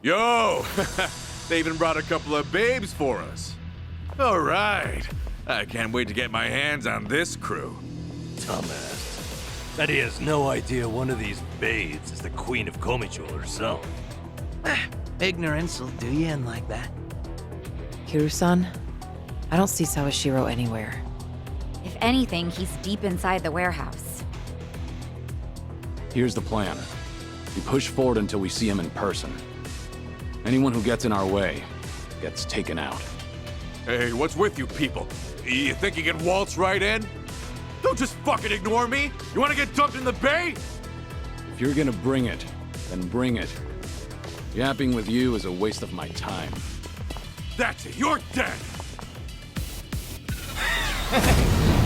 Yo! They even brought a couple of babes for us. All right. I can't wait to get my hands on this crew. Dumbass. Bet he has no idea one of these babes is the Queen of Komicho herself. Ignorance will do you in like that. Kiryu-san, I don't see Sawashiro anywhere. If anything, he's deep inside the warehouse. Here's the plan. We push forward until we see him in person. Anyone who gets in our way gets taken out. Hey, what's with you people? You think you can waltz right in? Don't just fucking ignore me! You wanna get dumped in the bay? If you're gonna bring it, then bring it. Yapping with you is a waste of my time. That's it, you're dead!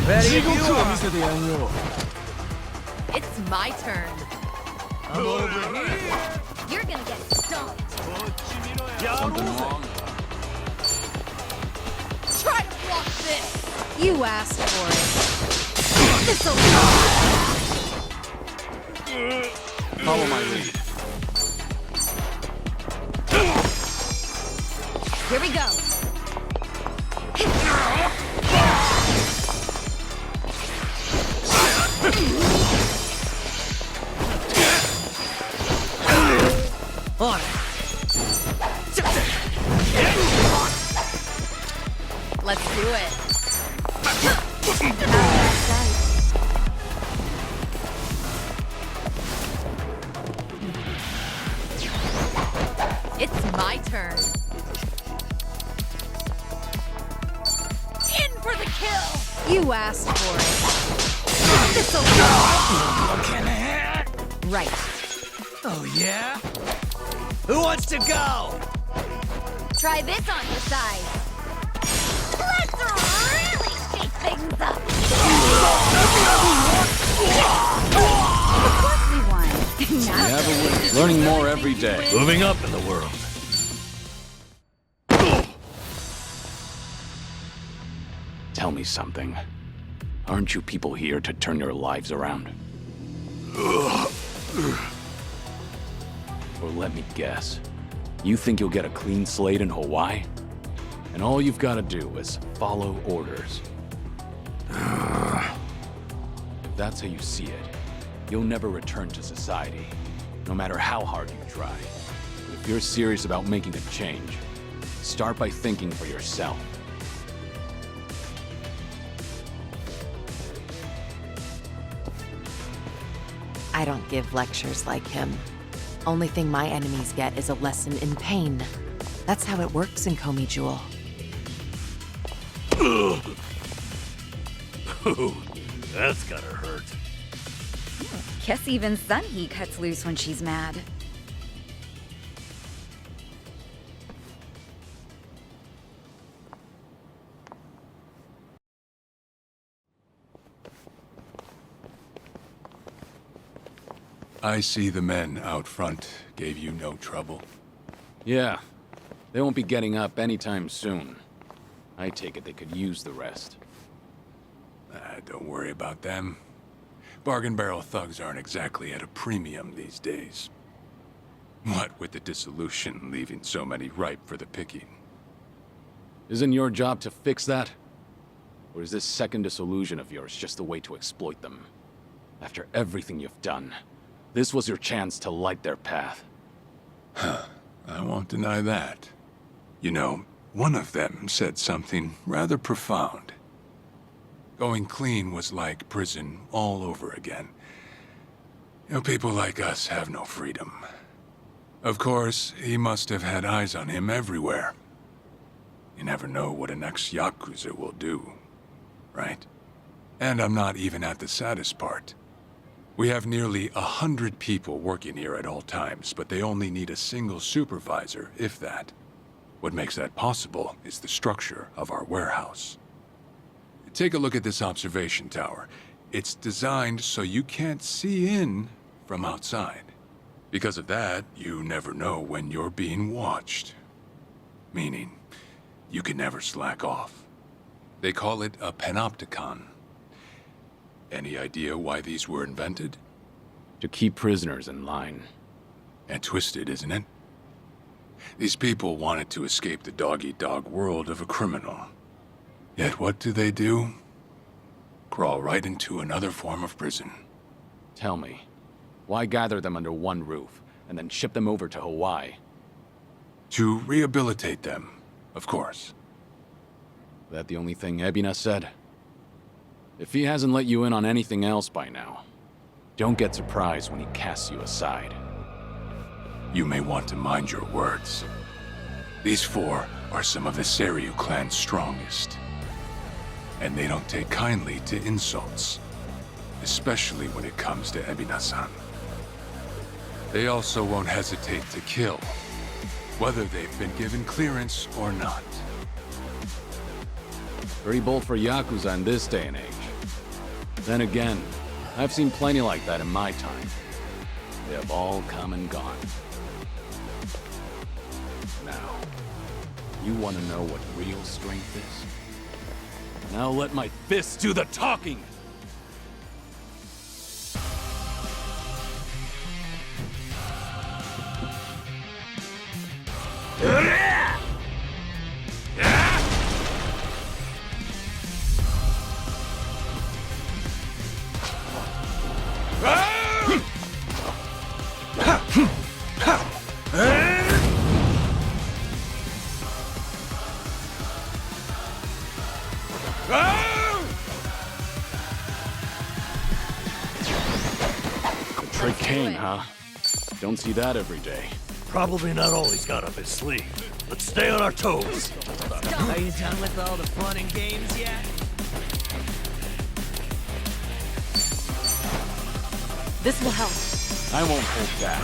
Ready if you are. It's my turn. I'm over here. You're gonna get stomped. Something wrong? Try to block this. You asked for it. This'll Follow my lead. Here we go. On it. Let's do it. It's my turn. In for the kill. You asked for it. This'll Looking ahead. Right. Oh, yeah? Who wants to go? Try this on your side. Let's really shake things up. Of course we won. We have a win. Learning more every day. Moving up in the world. Tell me something. Aren't you people here to turn your lives around? Or let me guess. You think you'll get a clean slate in Hawaii? And all you've got to do is follow orders. If that's how you see it, you'll never return to society, no matter how hard you try. But if you're serious about making a change, start by thinking for yourself. I don't give lectures like him. Only thing my enemies get is a lesson in pain. That's how it works in Komi-Jewel. That's gotta hurt. Guess even Sunhee cuts loose when she's mad. I see the men out front gave you no trouble. Yeah, they won't be getting up anytime soon. I take it they could use the rest. Don't worry about them. Bargain barrel thugs aren't exactly at a premium these days. What with the dissolution leaving so many ripe for the picking. Isn't your job to fix that? Or is this second disillusion of yours just a way to exploit them? After everything you've done, this was your chance to light their path. I won't deny that. You know, one of them said something rather profound. Going clean was like prison all over again. You know, people like us have no freedom. Of course, he must have had eyes on him everywhere. You never know what an ex-Yakuza will do, right? And I'm not even at the saddest part. We have nearly 100 people working here at all times, but they only need a single supervisor, if that. What makes that possible is the structure of our warehouse. Take a look at this observation tower. It's designed so you can't see in from outside. Because of that, you never know when you're being watched. Meaning, you can never slack off. They call it a panopticon. Any idea why these were invented? To keep prisoners in line. And twisted, isn't it? These people wanted to escape the dog-eat-dog world of a criminal. Yet what do? Crawl right into another form of prison. Tell me, why gather them under one roof and then ship them over to Hawaii? To rehabilitate them, of course. That the only thing Ebina said? If he hasn't let you in on anything else by now, don't get surprised when he casts you aside. You may want to mind your words. These four are some of the Seiryu clan's strongest. And they don't take kindly to insults, especially when it comes to Ebina-san. They also won't hesitate to kill, whether they've been given clearance or not. Pretty bold for Yakuza in this day and age. Then again, I've seen plenty like that in my time. They have all come and gone. Now, you want to know what real strength is? Now let my fists do the talking! Trick Kane, huh? Don't see that every day. Probably not all he's got up his sleeve. Let's stay on our toes. Are you done with all the fun and games yet? This will help. I won't hold back.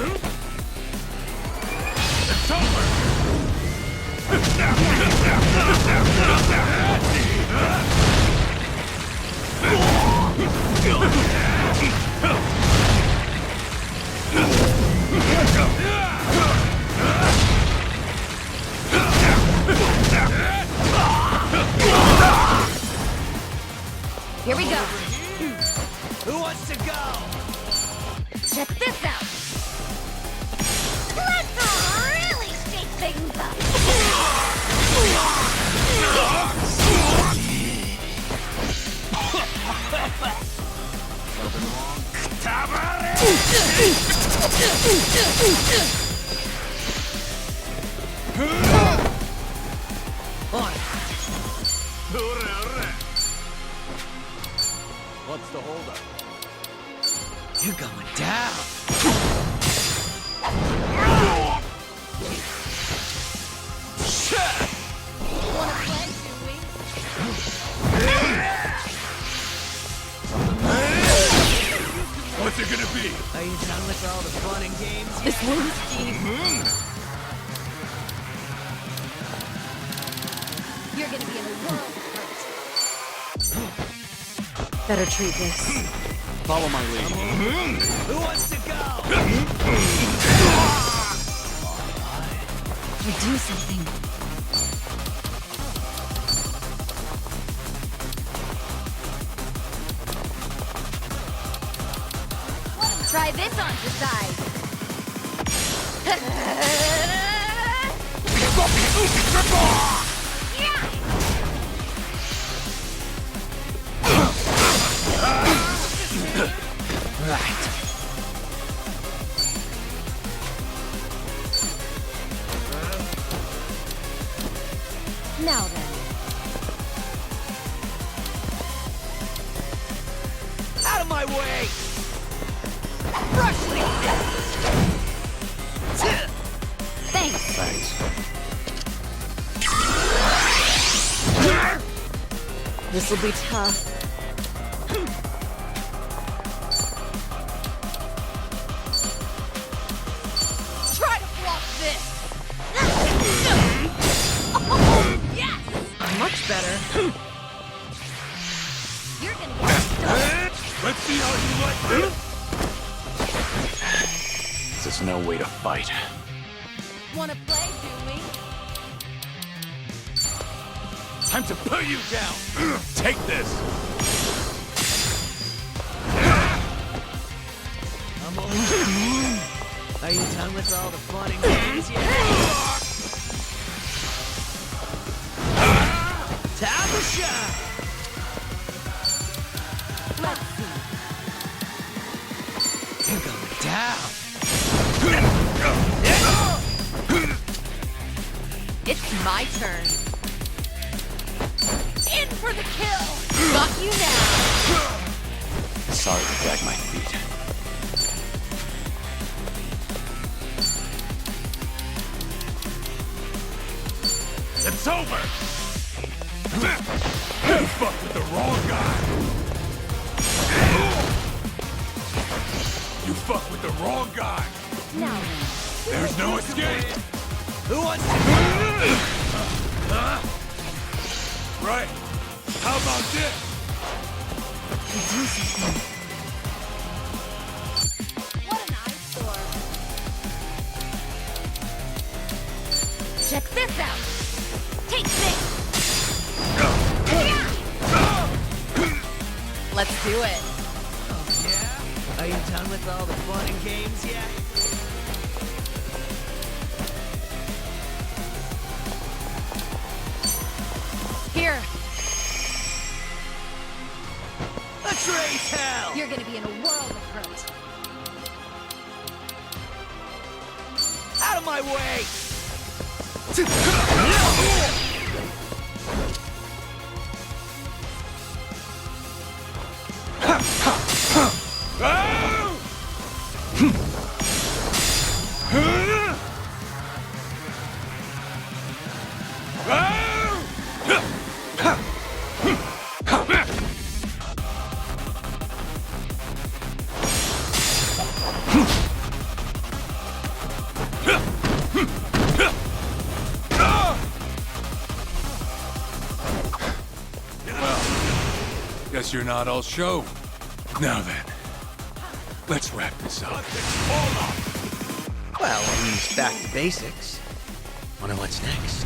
Here we go. Who wants to go? Check this out. Let's really shake things up. What's the holdup? You're going down. Wanna play, do we? What's it gonna be? Are you done with all the fun and games yet? This wound's deep. You're gonna be in a world of hurt. Better treat this. Follow my lead. Who wants to go? We do something. Try this on the side. Yeah! Right. Now then. Out of my way! Rush me! Thanks. This'll be tough. Try to block this. Oh, yes! Much better. You're gonna get stuck. Let's see how you like this. This is no way to fight. Wanna play, do we? Time to put you down! Take this! I'm over. Are you done with all the fun and games yet? Time to shine. Let's see. You're going down. It's my turn. In for the kill. Got you now. Sorry to drag my feet. It's over! You fucked with the wrong guy! You fucked with the wrong guy! Now, There's no escape! Who wants to Right! How about this? what an eyesore. Check this out. Take this. Let's do it. Yeah? Are you done with all the fun and games yet? Here. Let's raise hell! You're gonna be in a world of hurt. Out of my way! Guess you're not all show. Now then, let's wrap this up. Well, at least back to basics. Wonder what's next.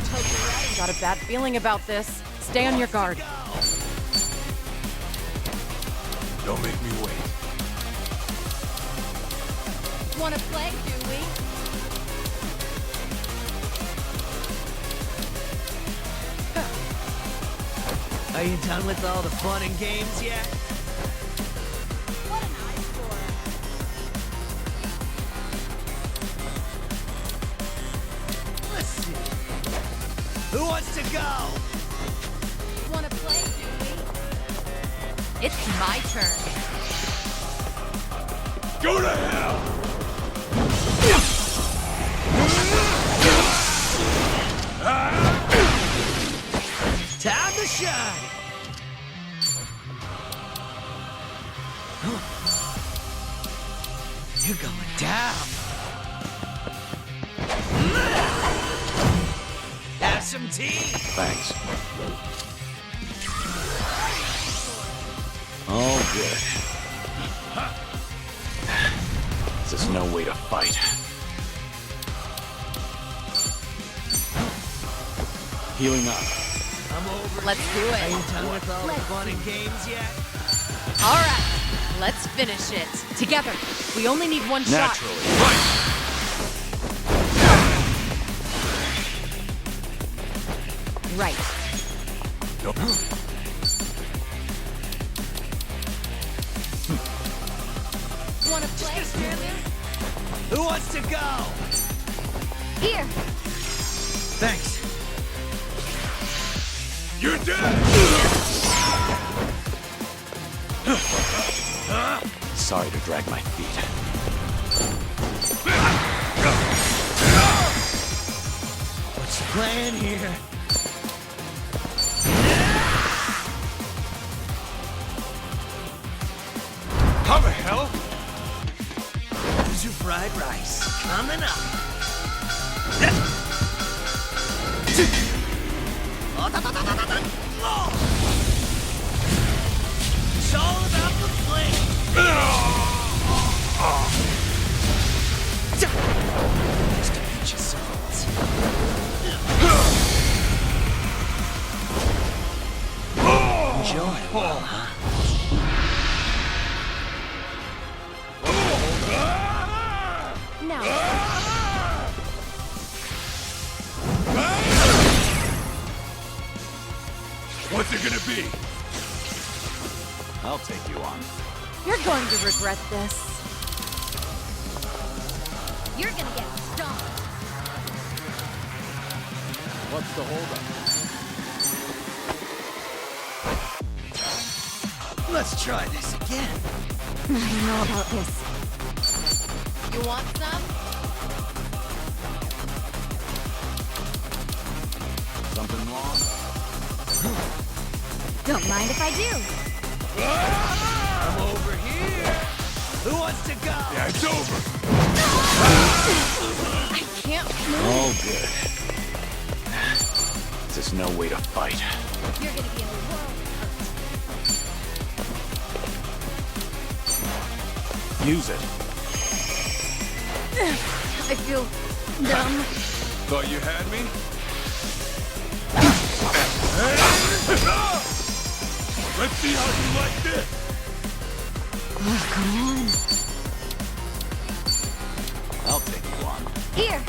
Got a bad feeling about this. Stay on your guard. Don't make me wait. Wanna play, do we? Are you done with all the fun and games yet? What an eyesore. Let's see. Who wants to go? Wanna play, do we? It's my turn. Go to hell! Time to shine! You're going down. Have some tea. Thanks. All good. This is no way to fight. Healing up. I'm over. Let's do Are it. you done with all the fun and games yet? All right. Let's finish it. Together. We only need one Naturally. shot. Right. Wanna play, do we? Who wants to go? Here. Thanks. You're dead! Sorry to drag my feet. What's the plan here? How the hell? Here's your fried rice. Coming up. It's all about the flame. Nice to meet you, Salt. Enjoy it, well, huh? Now, gonna be? I'll take you on. You're going to regret this. You're gonna get stomped. What's the holdup? Let's try this again. I don't know about this. You want some? Something wrong? Don't mind if I do. I'm over here. Who wants to go? Yeah, it's over. I can't move. All good. This is no way to fight. You're gonna be in a world of Use it. I feel numb. Thought you had me? Let's see how you like this. Oh, come on. I'll take you on. Here.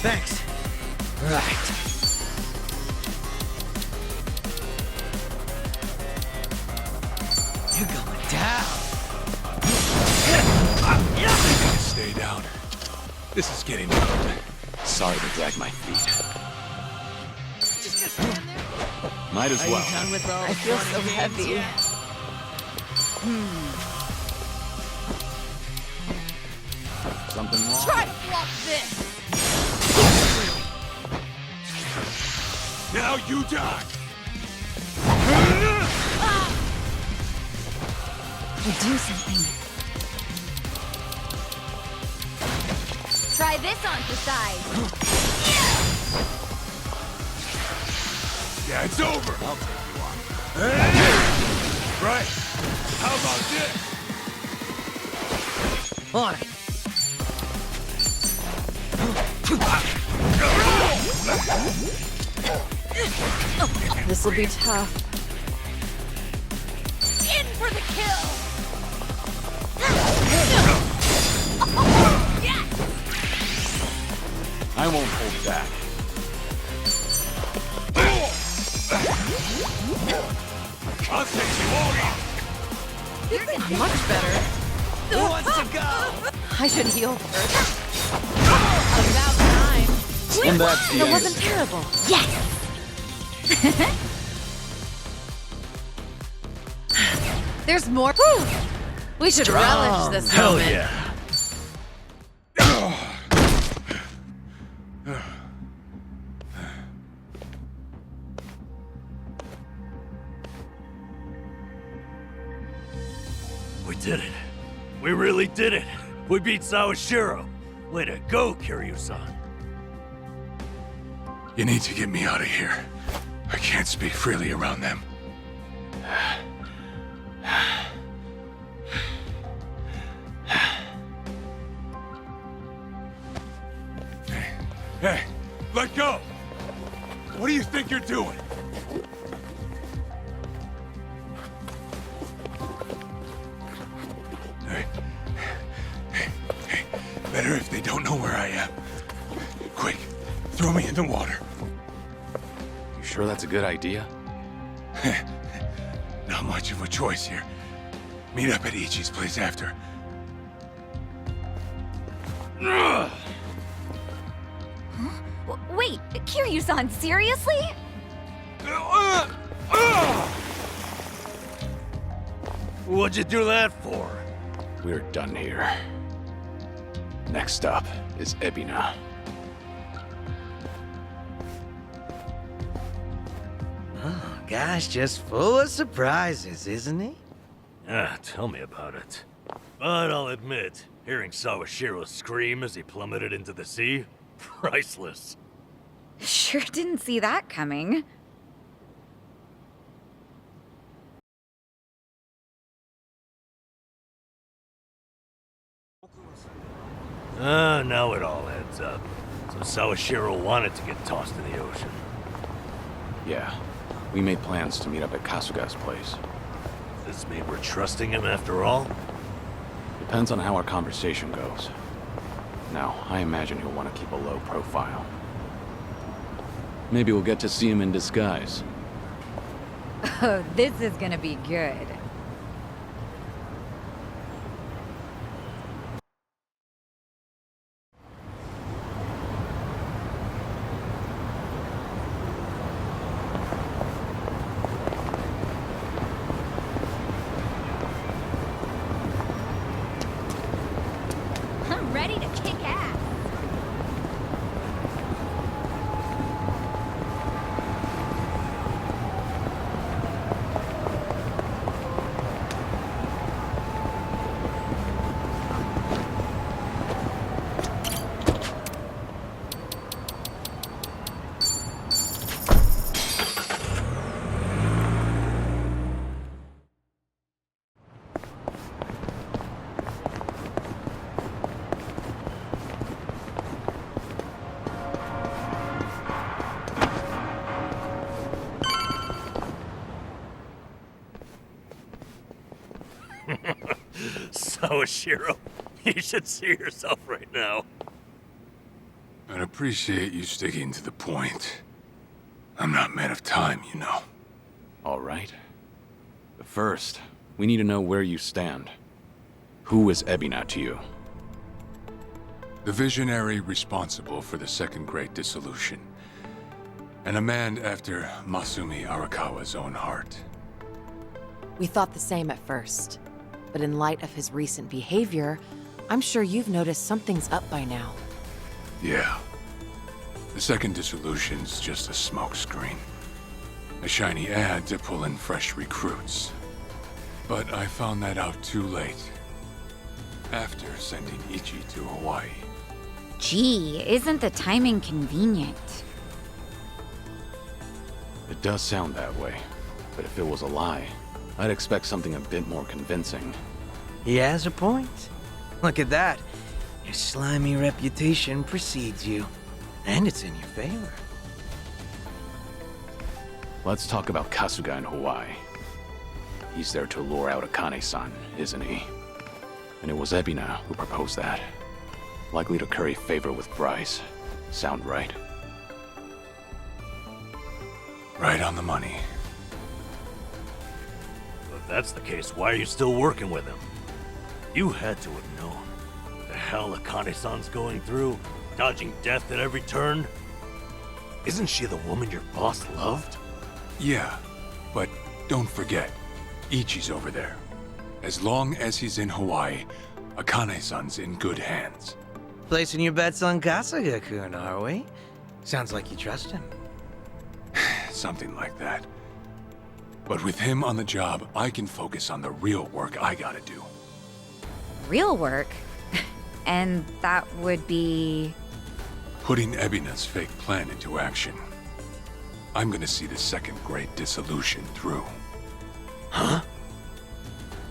Thanks. Right. You're going down. Stay down. This is getting old. Sorry to drag my feet. Just gonna stand there. Might as Are you well. done with all I the feel fun so and games heavy. yet? Something wrong? Try to block this. Now you die. Do something. Try this on for size. Yeah, it's over. I'll take you on. Right. How about this? On it. This will be tough. In for the kill. Yes. I won't hold back. I'll take you all in. You're gonna be Much better. Who wants to go? I should heal first. about time. And that's the That end. wasn't terrible. Yes. There's more. Whew. We should relish this Hell moment. yeah. We did it. We really did it. We beat Sawashiro. Way to go, Kiryu-san. You need to get me out of here. I can't speak freely around them. Hey, let go. What do you think you're doing? Hey, better if they don't know where I am. Quick, throw me in the water. You sure that's a good idea? Not much of a choice here. Meet up at Ichi's place after. Wait, Kiryu-san, seriously? What'd you do that for? We're done here. Next up is Ebina. Oh, gosh, just full of surprises, isn't he? Ah, tell me about it. But I'll admit, hearing Sawashiro scream as he plummeted into the sea, priceless. Sure didn't see that coming. Now it all adds up. So Sawashiro wanted to get tossed in the ocean. Yeah, we made plans to meet up at Kasuga's place. Does this mean we're trusting him after all? Depends on how our conversation goes. Now, I imagine he'll want to keep a low profile. Maybe we'll get to see him in disguise. Oh, this is gonna be good. I'm ready to kick ass. Sawashiro, you should see yourself right now. I'd appreciate you sticking to the point. I'm not man of time, you know. All right. But first, we need to know where you stand. Who is Ebina to you? The visionary responsible for the Second Great Dissolution. And a man after Masumi Arakawa's own heart. We thought the same at first. But in light of his recent behavior, I'm sure you've noticed something's up by now. Yeah. The Second Dissolution's just a smokescreen. A shiny ad to pull in fresh recruits. But I found that out too late. After sending Ichi to Hawaii. Gee, isn't the timing convenient? It does sound that way. But if it was a lie, I'd expect something a bit more convincing. He has a point. Look at that. Your slimy reputation precedes you. And it's in your favor. Let's talk about Kasuga in Hawaii. He's there to lure out Akane-san, isn't he? And it was Ebina who proposed that. Likely to curry favor with Bryce. Sound right? Right on the money. If that's the case, why are you still working with him? You had to have known. The hell Akane-san's going through, dodging death at every turn. Isn't she the woman your boss loved? Yeah, but don't forget, Ichi's over there. As long as he's in Hawaii, Akane-san's in good hands. Placing your bets on Kasuga-kun, are we? Sounds like you trust him. Something like that. But with him on the job, I can focus on the real work I gotta do. Real work? And that would be... Putting Ebina's fake plan into action. I'm gonna see the Second Great Dissolution through. Huh?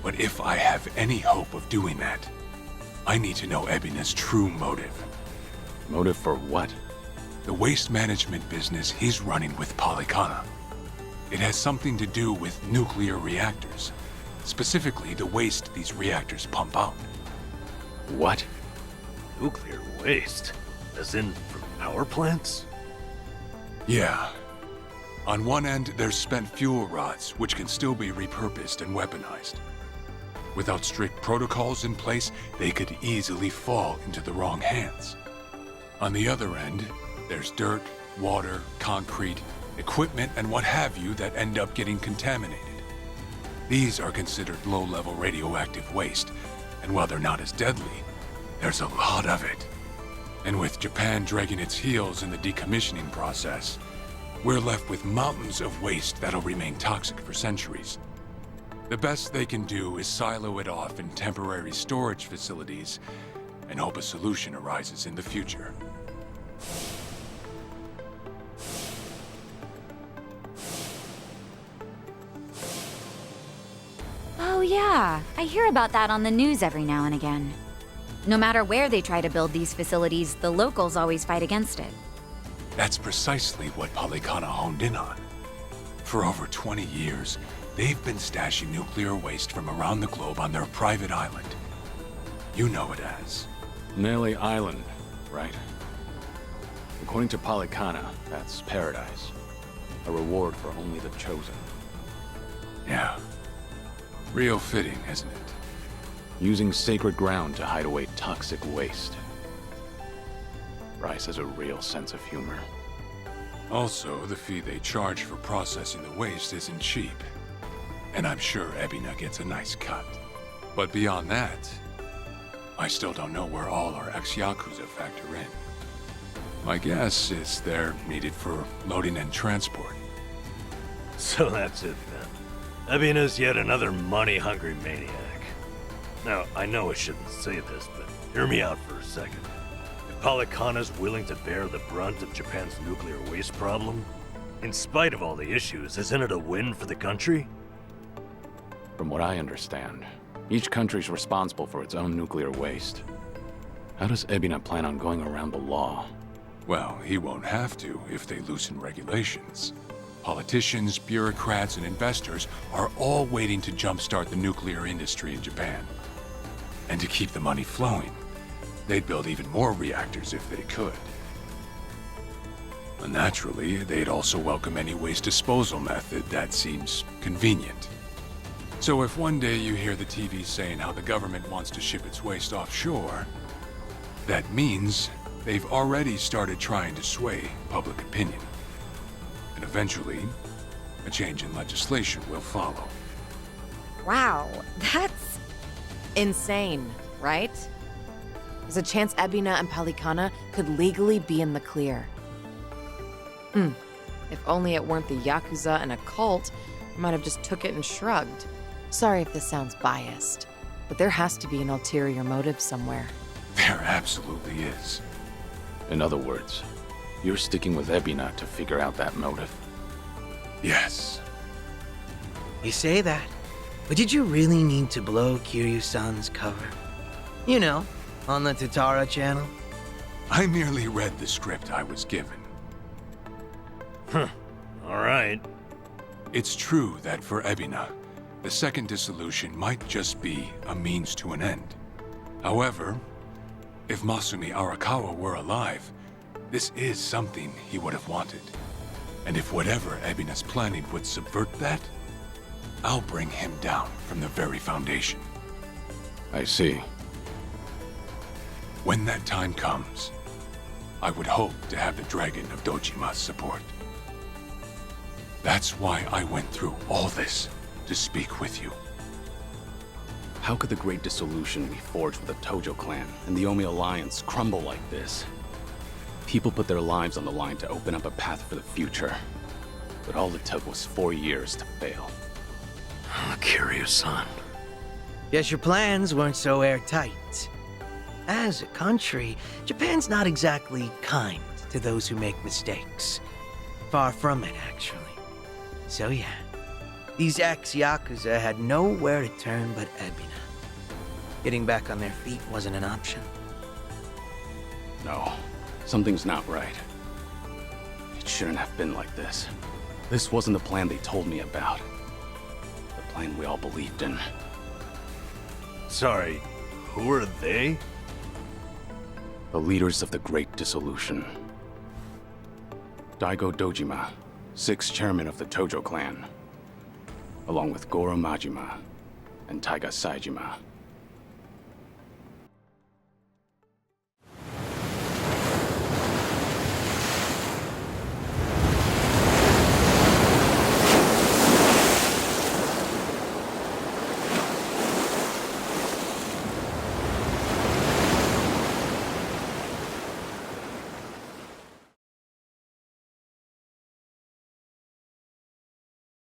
But if I have any hope of doing that, I need to know Ebina's true motive. Motive for what? The waste management business he's running with Polycana. It has something to do with nuclear reactors. Specifically, the waste these reactors pump out. What? Nuclear waste? As in, from power plants? Yeah. On one end, there's spent fuel rods, which can still be repurposed and weaponized. Without strict protocols in place, they could easily fall into the wrong hands. On the other end, there's dirt, water, concrete, equipment, and what have you that end up getting contaminated. These are considered low-level radioactive waste, and while they're not as deadly, there's a lot of it. And with Japan dragging its heels in the decommissioning process, we're left with mountains of waste that'll remain toxic for centuries. The best they can do is silo it off in temporary storage facilities and hope a solution arises in the future. Oh yeah, I hear about that on the news every now and again. No matter where they try to build these facilities, the locals always fight against it. That's precisely what Polycana honed in on. For over 20 years, they've been stashing nuclear waste from around the globe on their private island. You know it as. Nelly Island, right? According to Polycana, that's paradise. A reward for only the chosen. Yeah. Real fitting, isn't it? Using sacred ground to hide away toxic waste. Bryce has a real sense of humor. Also, the fee they charge for processing the waste isn't cheap. And I'm sure Ebina gets a nice cut. But beyond that, I still don't know where all our ex-Yakuza factor in. My guess is they're needed for loading and transport. So that's it then. Ebina's yet another money-hungry maniac. Now, I know I shouldn't say this, but hear me out for a second. If Polycana's willing to bear the brunt of Japan's nuclear waste problem, in spite of all the issues, isn't it a win for the country? From what I understand, each country's responsible for its own nuclear waste. How does Ebina plan on going around the law? Well, he won't have to if they loosen regulations. Politicians, bureaucrats, and investors are all waiting to jumpstart the nuclear industry in Japan. And to keep the money flowing, they'd build even more reactors if they could. And naturally, they'd also welcome any waste disposal method that seems convenient. So if one day you hear the TV saying how the government wants to ship its waste offshore, that means they've already started trying to sway public opinion. And eventually, a change in legislation will follow. Wow, that's insane, right? There's a chance Ebina and Polycana could legally be in the clear. If only it weren't the Yakuza and a cult, I might have just took it and shrugged. Sorry if this sounds biased, but there has to be an ulterior motive somewhere. There absolutely is. In other words, you're sticking with Ebina to figure out that motive. Yes. You say that, but did you really need to blow Kiryu-san's cover? You know, on the Tatara channel? I merely read the script I was given. Alright. It's true that for Ebina, the second dissolution might just be a means to an end. However, if Masumi Arakawa were alive, this is something he would have wanted. And if whatever Ebina's planning would subvert that, I'll bring him down from the very foundation. I see. When that time comes, I would hope to have the Dragon of Dojima's support. That's why I went through all this to speak with you. How could the Great Dissolution we forged with the Tojo clan and the Omi Alliance crumble like this? People put their lives on the line to open up a path for the future. But all it took was 4 years to fail. Kiryu-san. Guess your plans weren't so airtight. As a country, Japan's not exactly kind to those who make mistakes. Far from it, actually. So yeah, these ex-Yakuza had nowhere to turn but Ebina. Getting back on their feet wasn't an option. No, something's not right. It shouldn't have been like this. This wasn't the plan they told me about. The plan we all believed in. Sorry, who are they? The leaders of the Great Dissolution. Daigo Dojima, 6th chairman of the Tojo clan, along with Goro Majima and Taiga Saejima.